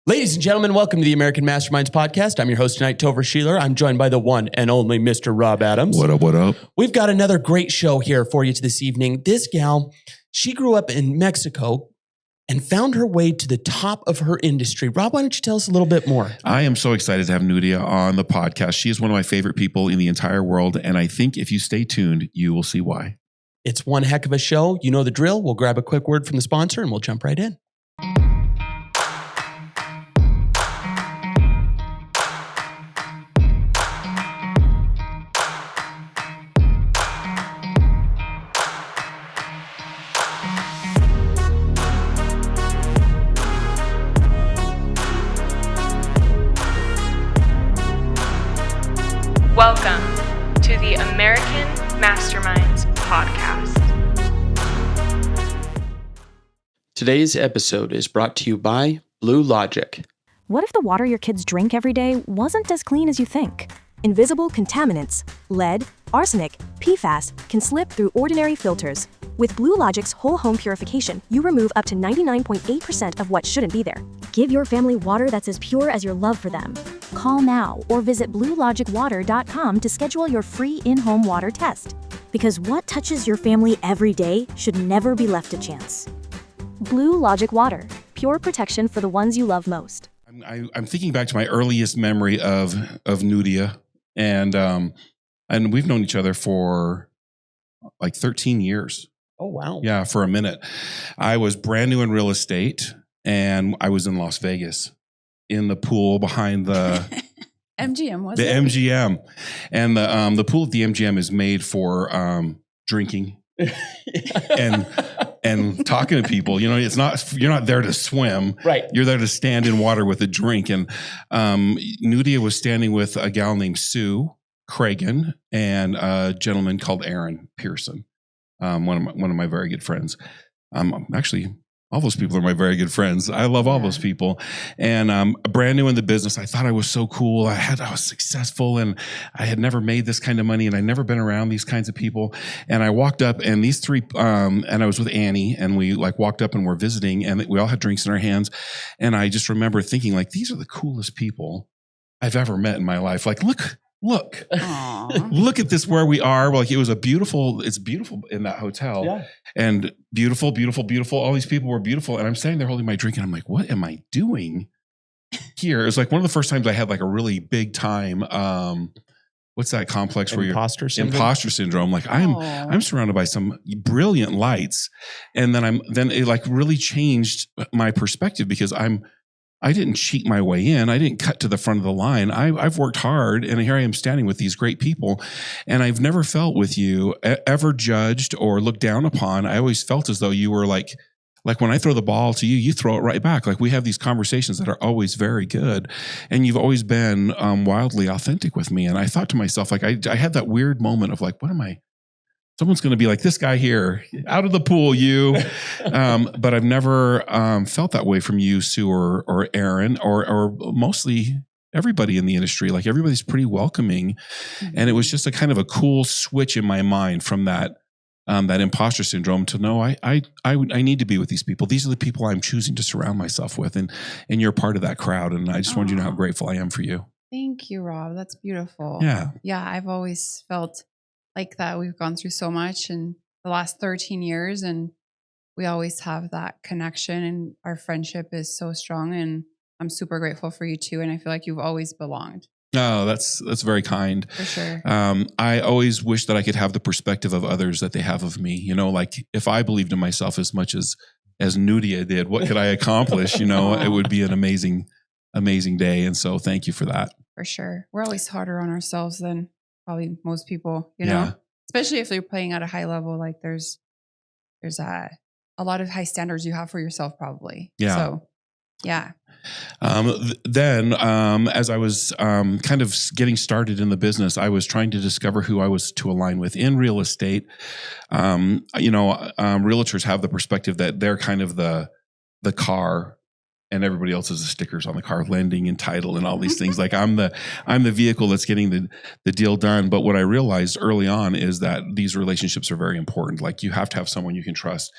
Ladies and gentlemen, welcome to the American Masterminds podcast. I'm your host tonight, Topher Sheeler. I'm joined by the one and only Mr. Rob Adams. What up, what up? We've got another great show here for you this evening. This gal, she grew up in Mexico and found her way to the top of her industry. Rob, why don't you tell us a little bit more? I am so excited to have Nuria on the podcast. She is one of my favorite people in the entire world, and I think if you stay tuned, you will see why. It's one heck of a show. You know the drill. We'll grab a quick word from the sponsor and we'll jump right in. Welcome to the American Masterminds podcast. Today's episode is brought to you by Blue Logic. What if the water your kids drink every day wasn't as clean as you think? Invisible contaminants, lead, arsenic, PFAS can slip through ordinary filters. With Blue Logic's whole home purification, you remove up to 99.8% of what shouldn't be there. Give your family water that's as pure as your love for them. Call now or visit BlueLogicWater.com to schedule your free in-home water test. Because what touches your family every day should never be left to chance. Blue Logic Water, pure protection for the ones you love most. I'm thinking back to my earliest memory of Nuria, and we've known each other for like 13 years. Oh, wow. Yeah, for a minute. I was brand new in real estate, and I was in Las Vegas in the pool behind the MGM, was the it? MGM, and the pool at the MGM is made for drinking and talking to people. You know, you're not there to swim, Right. You're there to stand in water with a drink. And Nuria was standing with a gal named Sue Cragen and a gentleman called Aaron Pearson, one of my very good friends. Actually, all those people are my very good friends. I love all those people. And brand new in the business, I thought I was so cool. I was successful, and I had never made this kind of money, and I'd never been around these kinds of people. And I walked up, and these three, and I was with Annie, and we walked up and were visiting, and we all had drinks in our hands. And I just remember thinking, these are the coolest people I've ever met in my life. Look. Look at this, where we are. It's beautiful in that hotel. Yeah. And beautiful. All these people were beautiful. And I'm standing there holding my drink, and I'm like, what am I doing here? It was one of the first times I had a really big time, what's that complex where Imposter syndrome? Imposter syndrome. I'm surrounded by some brilliant lights. And then it really changed my perspective, because I didn't cheat my way in. I didn't cut to the front of the line. I've worked hard, and here I am standing with these great people. And I've never felt with you ever judged or looked down upon. I always felt as though you were like when I throw the ball to you, you throw it right back. We have these conversations that are always very good. And you've always been wildly authentic with me. And I thought to myself, I had that weird moment of what am I? Someone's going to be like, this guy here, out of the pool, you. But I've never felt that way from you, Sue, or Aaron, or mostly everybody in the industry. Everybody's pretty welcoming. Mm-hmm. And it was just a kind of a cool switch in my mind from that imposter syndrome to know I need to be with these people. These are the people I'm choosing to surround myself with. And you're part of that crowd. And I just wanted you to know how grateful I am for you. Thank you, Rob. That's beautiful. Yeah. Yeah, I've always felt like that. We've gone through so much in the last 13 years, and we always have that connection, and our friendship is so strong, and I'm super grateful for you too. And I feel like you've always belonged. Oh, that's very kind. For sure. I always wish that I could have the perspective of others that they have of me. If I believed in myself as much as Nuria did, what could I accomplish? It would be an amazing day. And so thank you for that. For sure. We're always harder on ourselves than probably most people, know, especially if they're playing at a high level. There's a lot of high standards you have for yourself, probably. Yeah. So, yeah. Then, as I was kind of getting started in the business, I was trying to discover who I was to align with in real estate. Realtors have the perspective that they're kind of the car, and everybody else is the stickers on the car, lending and title and all these things. I'm the vehicle that's getting the deal done. But what I realized early on is that these relationships are very important. You have to have someone you can trust,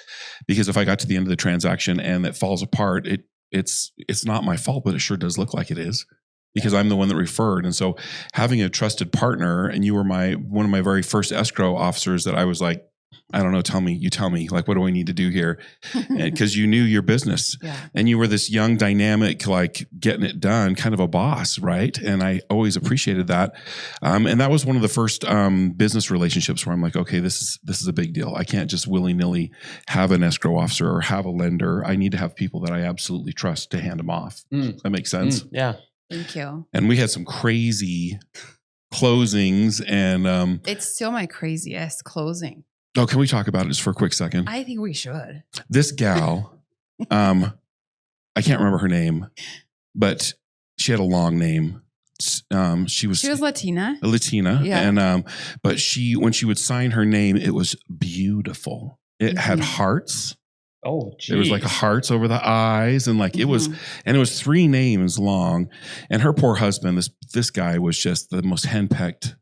because if I got to the end of the transaction and it falls apart, it it's not my fault, but it sure does look like it is because I'm the one that referred. And so having a trusted partner, and you were one of my very first escrow officers that I was like, I don't know, you tell me, like, what do I need to do here? Because you knew your business and you were this young, dynamic, like getting it done, kind of a boss, right? And I always appreciated that. And that was one of the first business relationships where I'm like, okay, this is a big deal. I can't just willy-nilly have an escrow officer or have a lender. I need to have people that I absolutely trust to hand them off. That makes sense? Yeah. Thank you. And we had some crazy closings and it's still my craziest closing. Oh, can we talk about it just for a quick second? I think we should. This gal, I can't remember her name, but she had a long name. She was Latina. Latina. Yeah. And but when she would sign her name, it was beautiful. It had hearts. Oh, geez. There was like hearts over the eyes, and like it was 3 names long. And her poor husband, this guy was just the most henpecked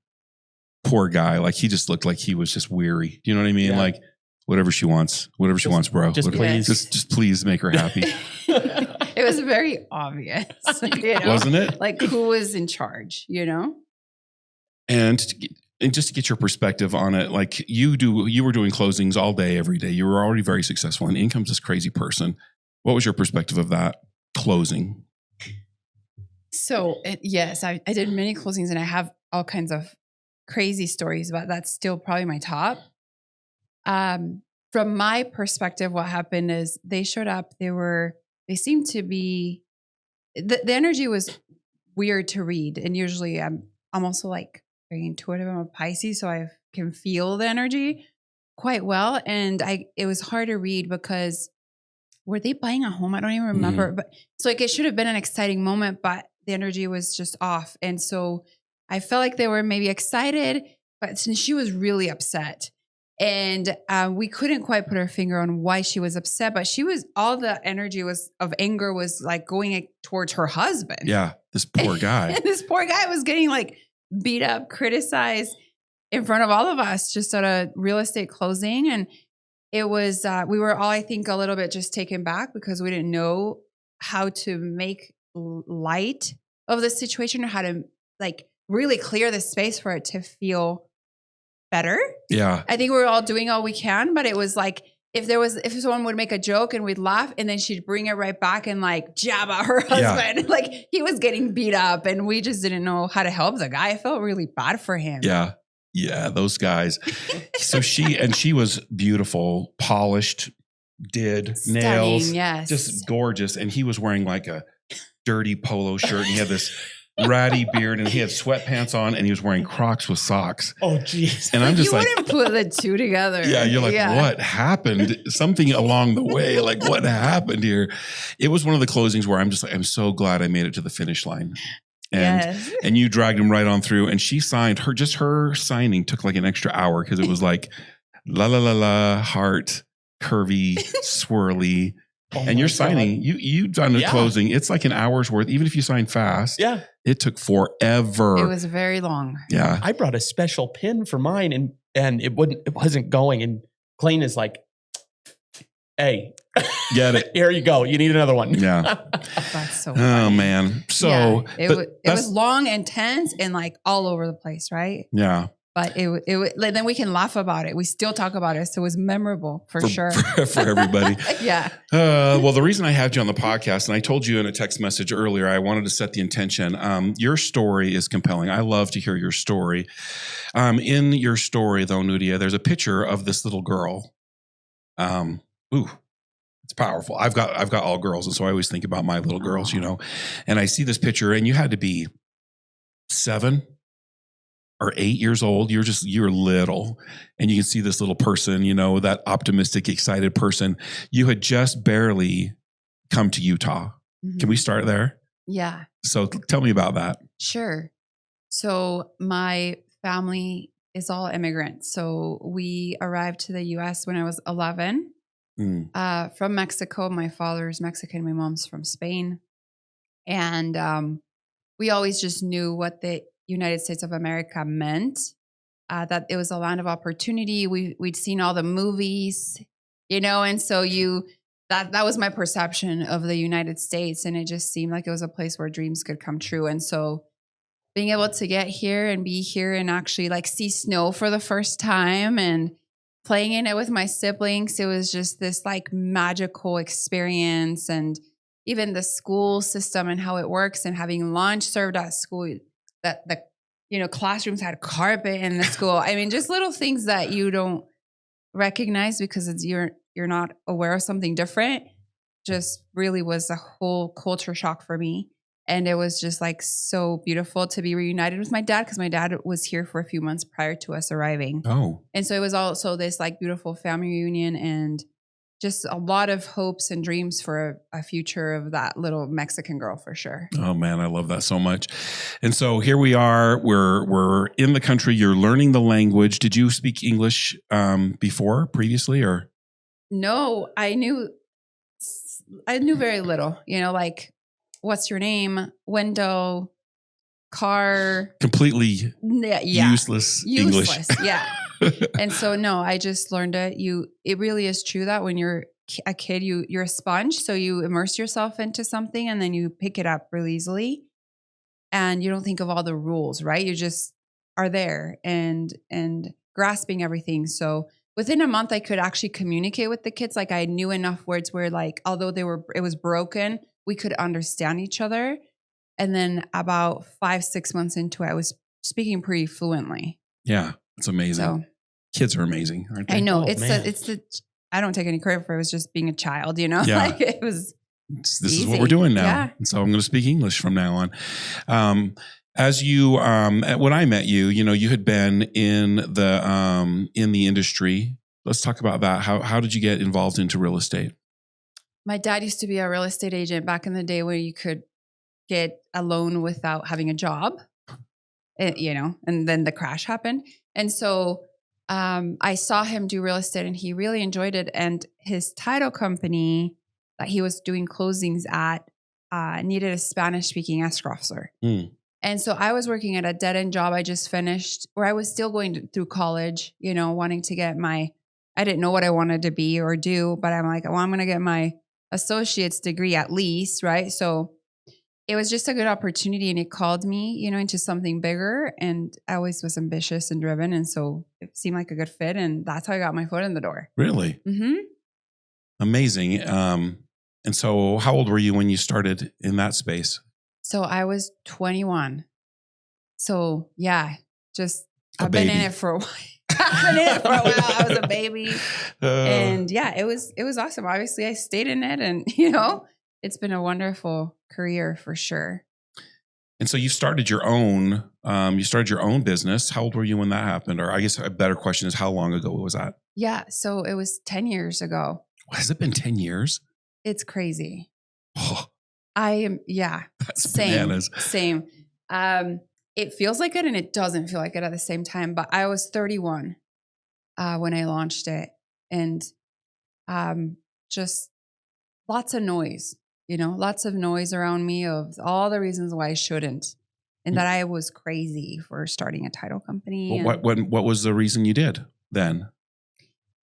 poor guy. Like he just looked like he was just weary. Do you know what I mean? Yeah. Like whatever she wants, bro. Just please. Just please make her happy. It was very obvious, wasn't it? Like who was in charge, And just to get your perspective on it, like you were doing closings all day, every day. You were already very successful, and Income's this crazy person. What was your perspective of that closing? So yes, I did many closings, and I have all kinds of crazy stories, but that's still probably my top. From my perspective, what happened is they showed up. They seemed to be, the energy was weird to read. And usually I'm also like very intuitive. I'm a Pisces, so I can feel the energy quite well. And it was hard to read because were they buying a home? I don't even remember. But so like it should have been an exciting moment, but the energy was just off. And so I felt like they were maybe excited, but since she was really upset. And we couldn't quite put our finger on why she was upset, but all the energy of anger was like going towards her husband. Yeah, this poor guy. And this poor guy was getting like beat up, criticized in front of all of us just at a real estate closing. And it was, we were all, I think, a little bit just taken back because we didn't know how to make light of the situation or how to like really clear the space for it to feel better. Yeah. I think we were all doing all we can, but it was like if someone would make a joke and we'd laugh and then she'd bring it right back and like jab at her husband. Yeah. Like he was getting beat up and we just didn't know how to help the guy. I felt really bad for him. Yeah. Yeah. Those guys. So she was beautiful, polished, did stunning, nails, yes. Just gorgeous. And he was wearing like a dirty polo shirt and he had this ratty beard and he had sweatpants on and he was wearing Crocs with socks. Oh, geez. And I'm just you like, wouldn't put the two together. Yeah. You're like, what happened? Something along the way. Like what happened here? It was one of the closings where I'm just like, I'm so glad I made it to the finish line. And you dragged him right on through and she signed her signing took like an extra hour because it was like la la la la heart, curvy, swirly. Oh and you're signing, you've done a closing. It's like an hour's worth, even if you sign fast. Yeah. It took forever. It was very long. Yeah. I brought a special pin for mine and it wasn't going. And Clayton is like, hey, get it. Here you go. You need another one. Yeah. That's so funny. Oh man. So it was long, intense, and like all over the place, right? Yeah. But then we can laugh about it. We still talk about it. So it was memorable for sure. For everybody. Yeah. Well, the reason I had you on the podcast, and I told you in a text message earlier, I wanted to set the intention. Your story is compelling. I love to hear your story. In your story, though, Nuria, there's a picture of this little girl. It's powerful. I've got all girls, and so I always think about my little girls, And I see this picture, and you had to be 7 or 8 years old. You're little, and you can see this little person, that optimistic, excited person. You had just barely come to Utah. Mm-hmm. Can we start there? Yeah. So tell me about that. Sure. So my family is all immigrants. So we arrived to the U.S. when I was 11. From Mexico. My father's Mexican, my mom's from Spain. And we always just knew what the United States of America meant, that it was a land of opportunity. We'd seen all the movies, and so that was my perception of the United States. And it just seemed like it was a place where dreams could come true. And so being able to get here and be here and actually like see snow for the first time and playing in it with my siblings, it was just this like magical experience. And even the school system and how it works, and having lunch served at school, that the classrooms had carpet in the school. I mean, just little things that you don't recognize because you're not aware of something different. Just really was a whole culture shock for me. And it was just like so beautiful to be reunited with my dad, because my dad was here for a few months prior to us arriving. Oh. And so it was also this like beautiful family reunion and just a lot of hopes and dreams for a future of that little Mexican girl for sure. Oh man, I love that so much. And so here we are, we're in the country, you're learning the language. Did you speak English previously or? No, I knew very little, like what's your name, window, car. Completely useless English. Yeah. And so, no, I just learned it. It really is true that when you're a kid, you're a sponge. So you immerse yourself into something and then you pick it up really easily. And you don't think of all the rules, right? You just are there and grasping everything. So within a month, I could actually communicate with the kids. Like I knew enough words where like, although it was broken, we could understand each other. And then about 5-6 months into it, I was speaking pretty fluently. Yeah, it's amazing. So, kids are amazing, aren't they? I know. I don't take any credit for it. It was just being a child, Yeah. Like it was. This is what we're doing now. Yeah. And so I'm going to speak English from now on. As you, when I met you, you had been in the industry. Let's talk about that. How did you get involved into real estate? My dad used to be a real estate agent back in the day where you could get a loan without having a job, and then the crash happened. And so I saw him do real estate and he really enjoyed it. And his title company that he was doing closings at needed a Spanish speaking escrow officer. Mm. And so I was working at a dead end job I just finished, where I was still going through college, wanting to get I didn't know what I wanted to be or do, but I'm like, well, I'm going to get my associate's degree at least. Right. So it was just a good opportunity and it called me, into something bigger. And I always was ambitious and driven. And so it seemed like a good fit. And that's how I got my foot in the door. Really? Mm-hmm. Amazing. And so how old were you when you started in that space? So I was 21. So yeah, I've been in it for a while. I was a baby. And yeah, it was awesome. Obviously I stayed in it and, it's been a wonderful career for sure. And so you started your own business. How old were you when that happened? Or I guess a better question is how long ago was that? Yeah. So it was 10 years ago. Has it been 10 years? It's crazy. Oh, That's bananas. Same. It feels like it and it doesn't feel like it at the same time, but I was 31 when I launched it, and just lots of noise, lots of noise around me of all the reasons why I shouldn't, and that I was crazy for starting a title company. Well, what was the reason you did then?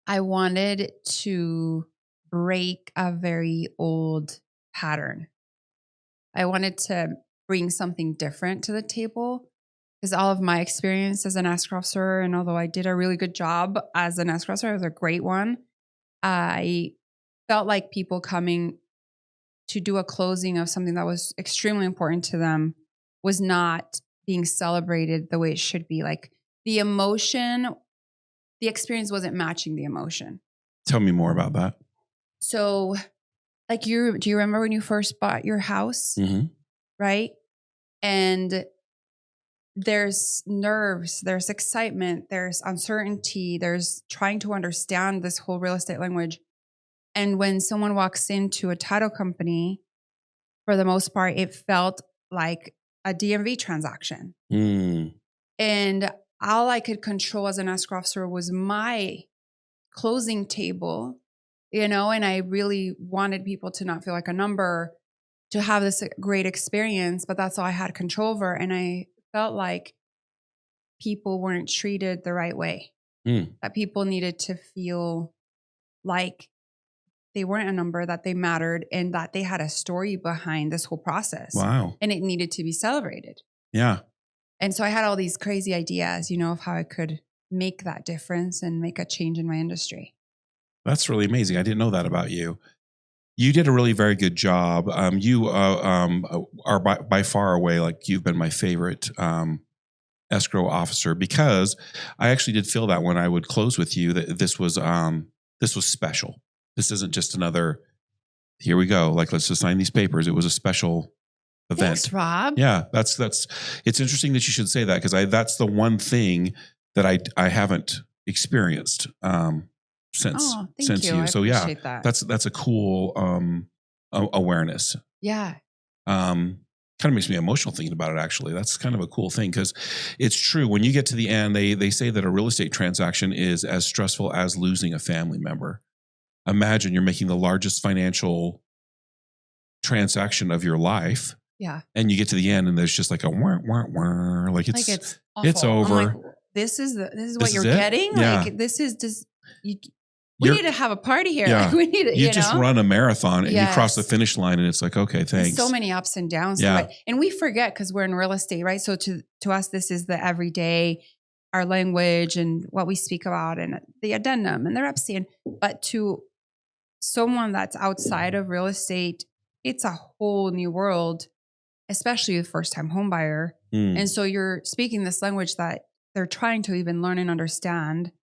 I wanted to break a very old pattern. I wanted to bring something different to the table, because all of my experience as an escrow officer, and although I did a really good job as an escrow officer, it was a great one, I felt like people coming to do a closing of something that was extremely important to them was not being celebrated the way it should be. Like the experience wasn't matching the emotion. Tell me more about that. So like do you remember when you first bought your house? Mm-hmm. Right? And there's nerves, there's excitement, there's uncertainty, there's trying to understand this whole real estate language. And when someone walks into a title company, for the most part, it felt like a DMV transaction. Mm. And all I could control as an escrow officer was my closing table, and I really wanted people to not feel like a number, to have this great experience, but that's all I had control over. And I felt like people weren't treated the right way, that people needed to feel like they weren't a number, that they mattered, and that they had a story behind this whole process. Wow. And it needed to be celebrated. Yeah. And so I had all these crazy ideas, of how I could make that difference and make a change in my industry. That's really amazing. I didn't know that about you. You did a really very good job. You are by far away, like you've been my favorite escrow officer, because I actually did feel that when I would close with you, that this was special. This isn't just another, here we go, like let's just sign these papers. It was a special event. Thanks, Rob. Yeah, that's it's interesting that you should say that, because that's the one thing that I haven't experienced since Thank you. So I yeah, appreciate that. that's a cool awareness. Yeah. Kind of makes me emotional thinking about it, actually. That's kind of a cool thing, because it's true. When you get to the end, they say that a real estate transaction is as stressful as losing a family member. Imagine you're making the largest financial transaction of your life. Yeah. And you get to the end and there's just like a whir, whir, whir. Like it's awful. it's over. I'm like, this is what you're getting. Yeah. Like this is just we need to have a party here. Yeah. Like, we need to, you just run a marathon and you cross the Yes. finish line and it's like, okay, thanks. There's so many ups and downs. Yeah. To it. And we forget because we're in real estate, right? So to us, this is the everyday, our language and what we speak about and the addendum and the Epstein. But to someone that's outside of real estate, it's a whole new world, especially a first-time home buyer. And so you're speaking this language that they're trying to even learn and understand.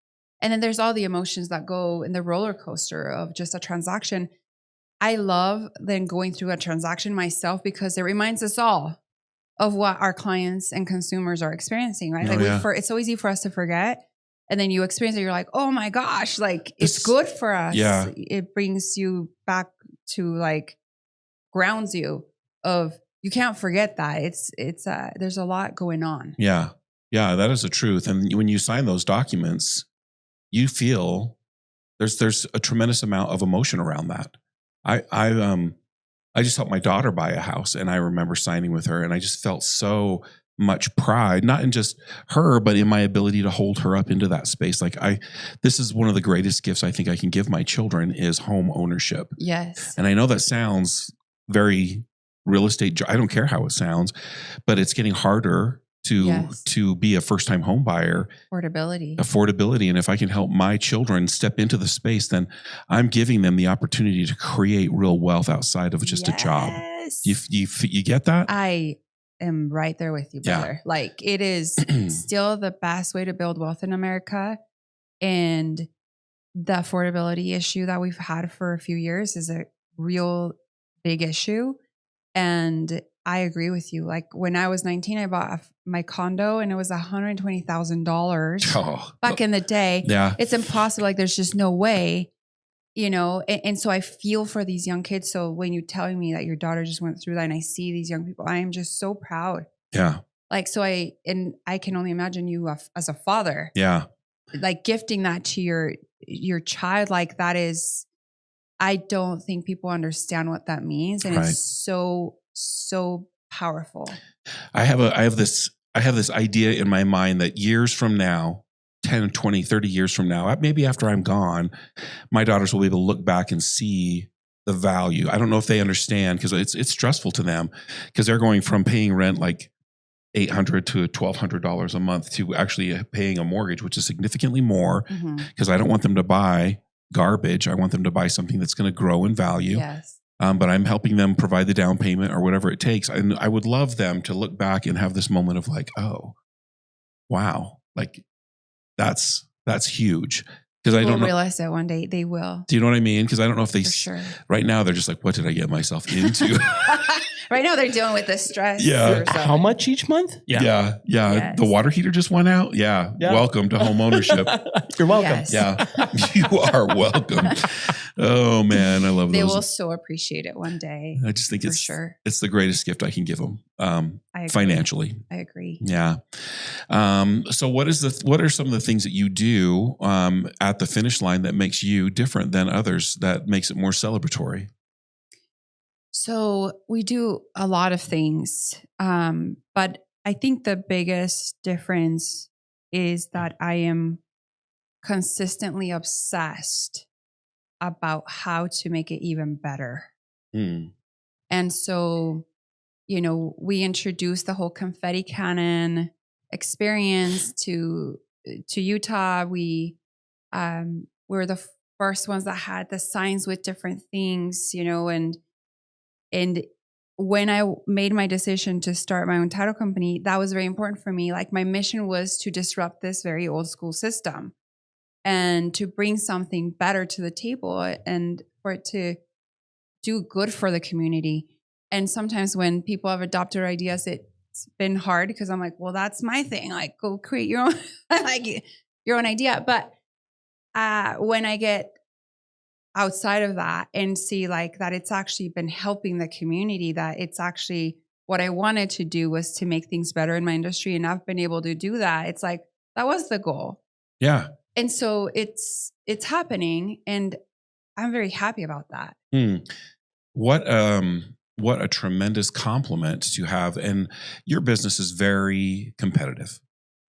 And then there's all the emotions that go in the roller coaster of just a transaction. I love then going through a transaction myself because it reminds us all of what our clients and consumers are experiencing, right? It's so easy for us to forget. And then you experience it, you're like, oh my gosh, like it's good for us. Yeah. It brings you back to like grounds you of, you can't forget that. It's there's a lot going on. Yeah. Yeah, that is the truth. And when you sign those documents, you feel there's a tremendous amount of emotion around that. I just helped my daughter buy a house and I remember signing with her and I just felt so much pride, not in just her, but in my ability to hold her up into that space. Like this is one of the greatest gifts I think I can give my children is home ownership. Yes. And I know that sounds very real estate. I don't care how it sounds, but it's getting harder to be a first-time home buyer. Affordability. And if I can help my children step into the space, then I'm giving them the opportunity to create real wealth outside of just a job. You get that? I am right there with you, brother. Yeah. Like it is still the best way to build wealth in America. And the affordability issue that we've had for a few years is a real big issue. And I agree with you. Like when I was 19, I bought my condo and it was $120,000 back in the day. Yeah. It's impossible. Like there's just no way, and so I feel for these young kids. So when you telling me that your daughter just went through that and I see these young people, I am just so proud. Yeah. Like, so I can only imagine you as a father. Yeah. Like gifting that to your child, like that is, I don't think people understand what that means. And it's so powerful. I have this idea in my mind that years from now, 10, 20, 30 years from now, maybe after I'm gone, my daughters will be able to look back and see the value. I don't know if they understand because it's stressful to them because they're going from paying rent like $800 to $1,200 a month to actually paying a mortgage, which is significantly more because I don't want them to buy garbage. I want them to buy something that's going to grow in value. Yes. But I'm helping them provide the down payment or whatever it takes. And I would love them to look back and have this moment of like, oh, wow. Like that's huge. Because I don't realize that one day they will. Do you know what I mean? Because I don't know if they, right now they're just like, what did I get myself into? Right now they're dealing with the stress. Yeah. How much each month? Yeah. Yes. The water heater just went out. Yeah. Welcome to home ownership. You're welcome. Yes. Yeah. You are welcome. Oh man. I love they those. They will so appreciate it one day. I just think it's the greatest gift I can give them. Financially. I agree. Yeah. So what are some of the things that you do at the finish line that makes you different than others, that makes it more celebratory? So we do a lot of things, but I think the biggest difference is that I am consistently obsessed about how to make it even better. Mm. And so, we introduced the whole confetti cannon experience to Utah. We were the first ones that had the signs with different things, and when I made my decision to start my own title company, that was very important for me. Like, my mission was to disrupt this very old school system and to bring something better to the table and for it to do good for the community. And sometimes when people have adopted ideas, it's been hard because I'm like, well, that's my thing. Like, go create your own, your own idea. But when I get outside of that and see like that it's actually been helping the community, that it's actually what I wanted to do was to make things better in my industry, and I've been able to do that. It's like, that was the goal. Yeah. And so it's happening, and I'm very happy about that. What a tremendous compliment to have. And your business is very competitive.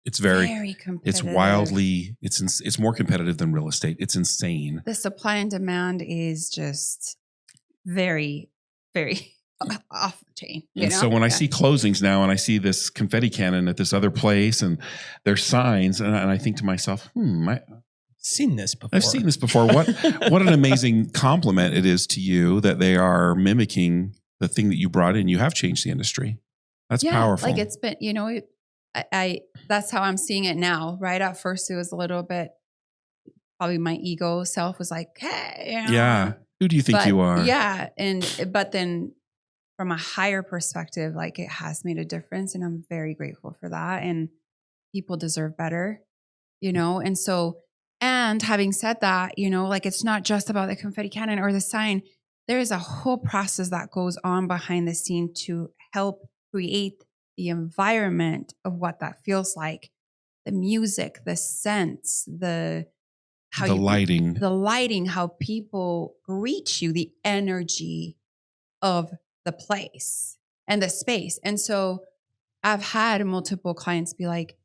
It's very competitive. It's wildly, it's more competitive than real estate. It's insane. The supply and demand is just very, very off the chain. And so when I see closings now and I see this confetti cannon at this other place and there's signs, and I think to myself, I've seen this before. What an amazing compliment it is to you that they are mimicking the thing that you brought in. You have changed the industry. That's powerful. Like, it's been, I that's how I'm seeing it now. Right at first, it was a little bit, probably my ego self was like, hey, yeah, who do you think you are? Yeah. But then from a higher perspective, like, it has made a difference, and I'm very grateful for that. And people deserve better, And so, and having said that, like, it's not just about the confetti cannon or the sign. There is a whole process that goes on behind the scene to help create the environment of what that feels like. The music, the scents, the lighting, how people greet you, the energy of the place and the space. And so I've had multiple clients be like,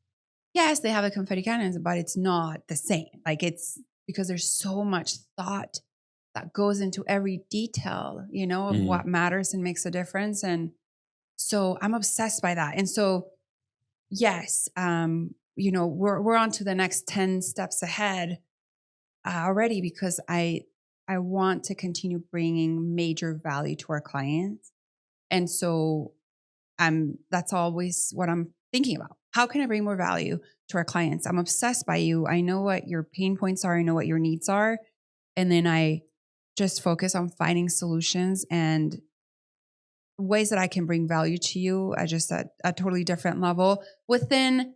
yes, they have the confetti cannons, but it's not the same. Like, it's because there's so much thought that goes into every detail, of what matters and makes a difference. And so I'm obsessed by that. And so, yes, we're on to the next 10 steps ahead already, because I want to continue bringing major value to our clients. And so that's always what I'm thinking about. How can I bring more value to our clients? I'm obsessed by you. I know what your pain points are. I know what your needs are. And then I just focus on finding solutions and ways that I can bring value to you at just a totally different level within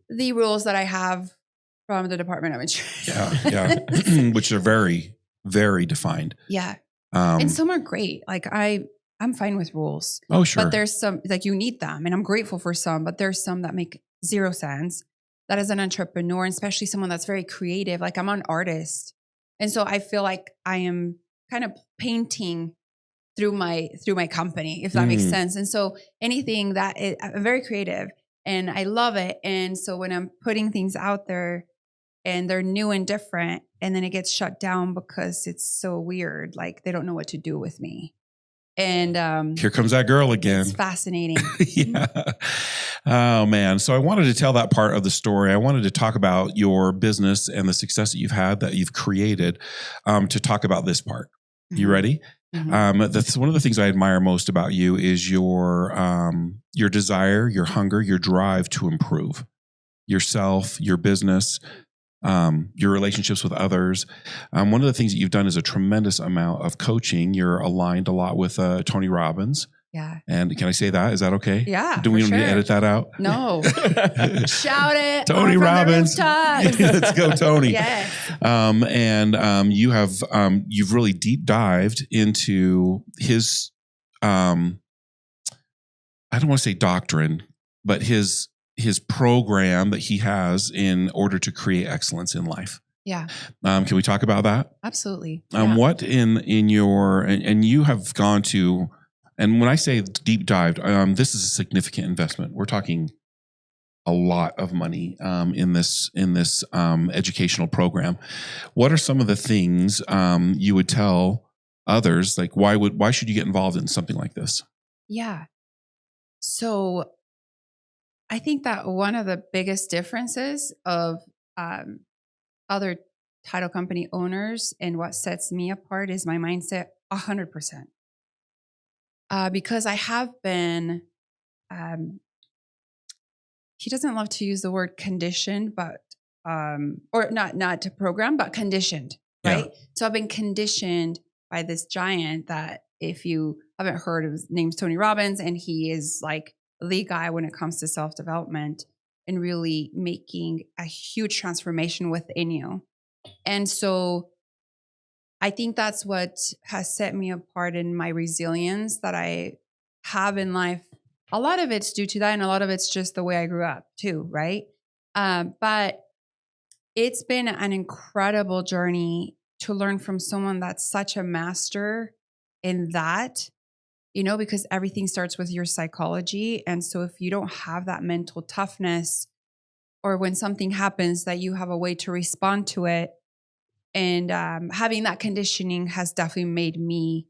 the rules that I have from the Department of Insurance. Yeah. Which are very, very defined. Yeah. And some are great. Like, I'm fine with rules. Oh, sure. But there's some, like, you need them, and I'm grateful for some, but there's some that make zero sense. That as an entrepreneur, and especially someone that's very creative, like, I'm an artist. And so I feel like I am kind of painting through my company, if that makes sense. And so anything I'm very creative and I love it. And so when I'm putting things out there and they're new and different, and then it gets shut down because it's so weird, like, they don't know what to do with me. And here comes that girl again. It's fascinating. Yeah. Oh, man. So I wanted to tell that part of the story. I wanted to talk about your business and the success that you've had, that you've created, to talk about this part. You ready? That's one of the things I admire most about you is your desire, your hunger, your drive to improve yourself, your business, your relationships with others. One of the things that you've done is a tremendous amount of coaching. You're aligned a lot with Tony Robbins. Yeah. And can I say that? Is that okay? Yeah. Do we need to edit that out? No. Shout it. Tony Robbins. Let's go, Tony. Yes. You've really deep dived into his, I don't want to say doctrine, but his program that he has in order to create excellence in life. Yeah. Can we talk about that? Absolutely. What in your, and you have gone to, and when I say deep dived, this is a significant investment. We're talking a lot of money in this educational program. What are some of the things you would tell others? Like, why should you get involved in something like this? Yeah. So I think that one of the biggest differences of other title company owners and what sets me apart is my mindset 100%. Because I have been, he doesn't love to use the word conditioned, but, or not to program, but conditioned, right? Yeah. So I've been conditioned by this giant that, if you haven't heard of, his name's Tony Robbins, and he is like the guy when it comes to self-development and really making a huge transformation within you. And so I think that's what has set me apart in my resilience that I have in life. A lot of it's due to that, and a lot of it's just the way I grew up too, right? But it's been an incredible journey to learn from someone that's such a master in that, you know, because everything starts with your psychology. And so if you don't have that mental toughness, or when something happens that you have a way to respond to it, and having that conditioning has definitely made me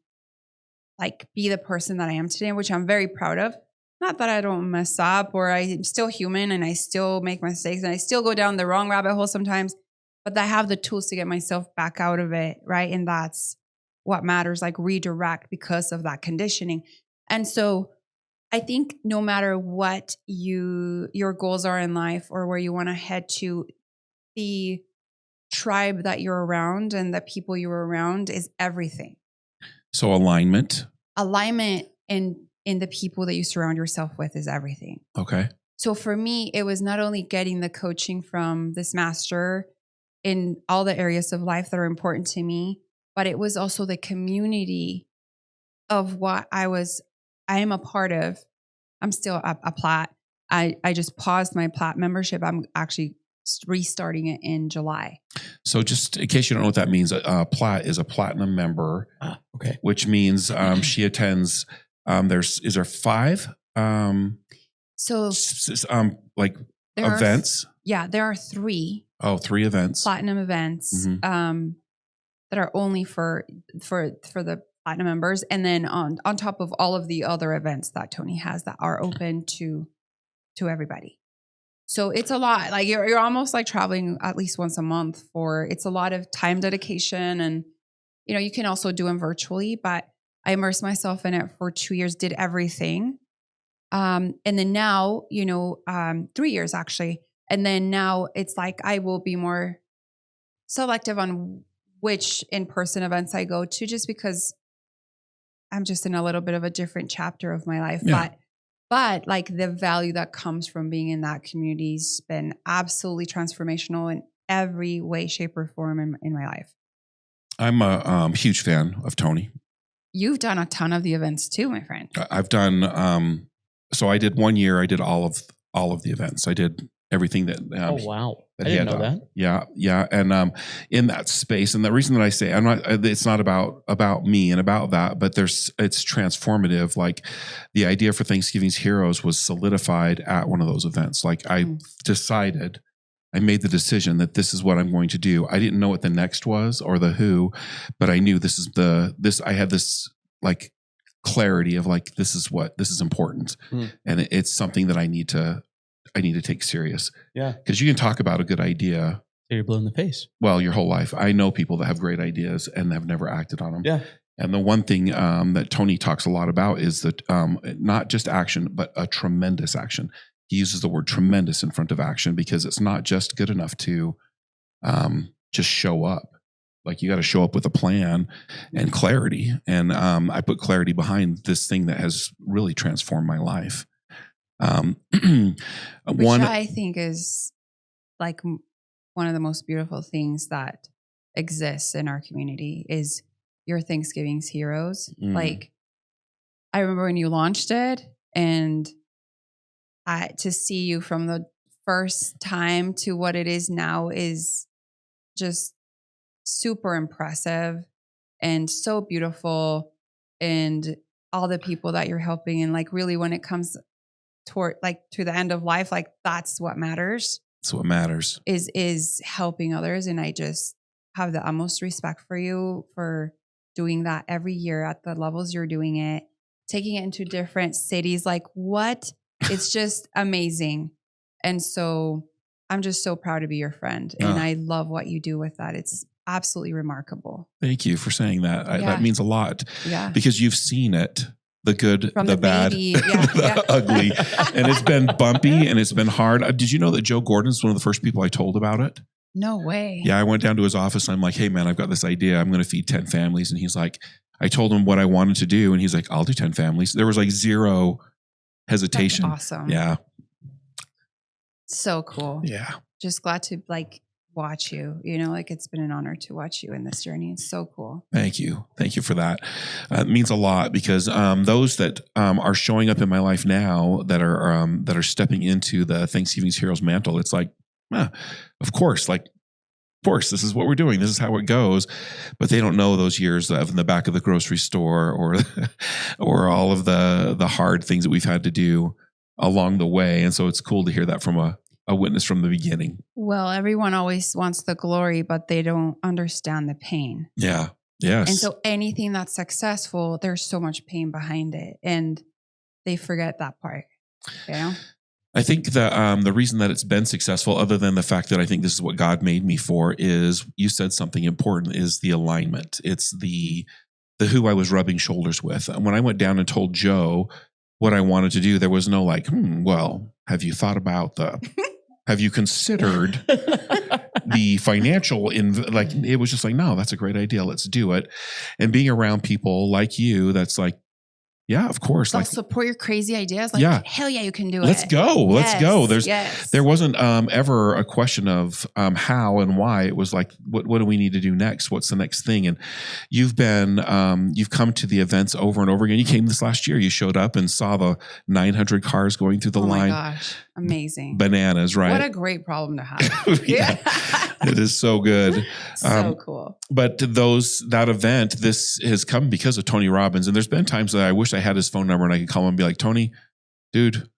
like be the person that I am today, which I'm very proud of. Not that I don't mess up, or I'm still human and I still make mistakes and I still go down the wrong rabbit hole sometimes, but I have the tools to get myself back out of it, right? And that's what matters, like redirect because of that conditioning. And so I think no matter what your goals are in life or where you want to head to, the tribe that you're around and the people you're around is everything. So alignment in the people that you surround yourself with is everything. Okay. So for me, it was not only getting the coaching from this master in all the areas of life that are important to me, but it was also the community of what I am a part of. I'm still a Plat. I just paused my Plat membership. I'm actually restarting it in July. So just in case you don't know what that means, Plat is a platinum member. Okay. Which means she attends, is there 5? So like events? There are 3. Oh, 3 events. Platinum events that are only for the platinum members. And then on top of all of the other events that Tony has that are open to everybody. So it's a lot. Like you're almost like traveling at least once a month it's a lot of time dedication. And, you know, you can also do them virtually, but I immersed myself in it for 2 years, did everything. And then now, 3 years actually. And then now it's like, I will be more selective on which in-person events I go to, just because I'm just in a little bit of a different chapter of my life. Yeah. But like the value that comes from being in that community has been absolutely transformational in every way, shape, or form in my life. I'm a huge fan of Tony. You've done a ton of the events too, my friend. I've done, so I did 1 year, I did all of the events. I did everything that. Oh, wow. That I didn't know that. Yeah. And in that space, and the reason that I say it's not about me and about that, but it's transformative. Like the idea for Thanksgiving's Heroes was solidified at one of those events. Like I made the decision that this is what I'm going to do. I didn't know what the next was or the who, but I knew I had this like clarity of like, this is important. And it's something that I need to take serious. Yeah. Because you can talk about a good idea. You're blue in the face. Well, your whole life. I know people that have great ideas and have never acted on them. Yeah. And the one thing that Tony talks a lot about is that not just action, but a tremendous action. He uses the word tremendous in front of action because it's not just good enough to just show up. Like you got to show up with a plan and clarity. And I put clarity behind this thing that has really transformed my life. Which I think is like one of the most beautiful things that exists in our community is your Thanksgiving's Heroes. Like I remember when you launched it, and to see you from the first time to what it is now is just super impressive and so beautiful, and all the people that you're helping. And like really when it comes toward like to the end of life, like that's what matters. That's what matters. Is helping others. And I just have the utmost respect for you for doing that every year at the levels you're doing it, taking it into different cities. Like what? It's just amazing. And so I'm just so proud to be your friend. And I love what you do with that. It's absolutely remarkable. Thank you for saying that. Yeah. That means a lot. Yeah. Because you've seen it. The good, From the bad, the ugly. And it's been bumpy and it's been hard. Did you know that Joe Gordon's one of the first people I told about it? No way. Yeah, I went down to his office and I'm like, hey man, I've got this idea. I'm going to feed 10 families. And he's like, I told him what I wanted to do. And he's like, I'll do 10 families. There was like zero hesitation. That's awesome. Yeah. So cool. Yeah. Just glad to like watch you, like it's been an honor to watch you in this journey. It's so cool. Thank you. Thank you for that. It means a lot because those that are showing up in my life now that are stepping into the Thanksgiving's Heroes mantle, it's like, of course, this is what we're doing. This is how it goes. But they don't know those years of in the back of the grocery store or all of the hard things that we've had to do along the way. And so it's cool to hear that from a witness from the beginning. Well, everyone always wants the glory, but they don't understand the pain. Yeah. Yes. And so anything that's successful, there's so much pain behind it. And they forget that part. I think that the reason that it's been successful, other than the fact that I think this is what God made me for, is you said something important, is the alignment. It's the who I was rubbing shoulders with. When I went down and told Joe what I wanted to do, there was no like, well, have you thought about have you considered the financial it was just like, no, that's a great idea. Let's do it. And being around people like you, that's like, yeah, of course. They'll support your crazy ideas. Like, hell yeah, you can do Let's it. go. Let's go. Yes. There wasn't ever a question of how and why. It was like, what do we need to do next? What's the next thing? And you've come to the events over and over again. You came this last year. You showed up and saw the 900 cars going through the line. Oh my gosh. Amazing. Bananas, right? What a great problem to have. Yeah. It is so good. So cool. But that event, this has come because of Tony Robbins. And there's been times that I wish I had his phone number and I could call him and be like, Tony, dude,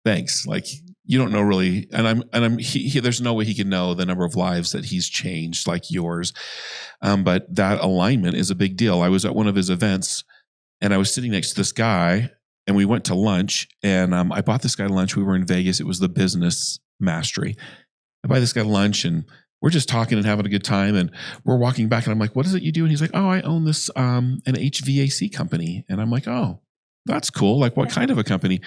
thanks. Like, you don't know really. And there's no way he can know the number of lives that he's changed like yours. But that alignment is a big deal. I was at one of his events and I was sitting next to this guy and we went to lunch and I bought this guy lunch. We were in Vegas. It was the Business Mastery. I buy this guy lunch and we're just talking and having a good time. And we're walking back and I'm like, what is it you do? And he's like, oh, I own this, an HVAC company. And I'm like, oh, that's cool. Like what kind of a company?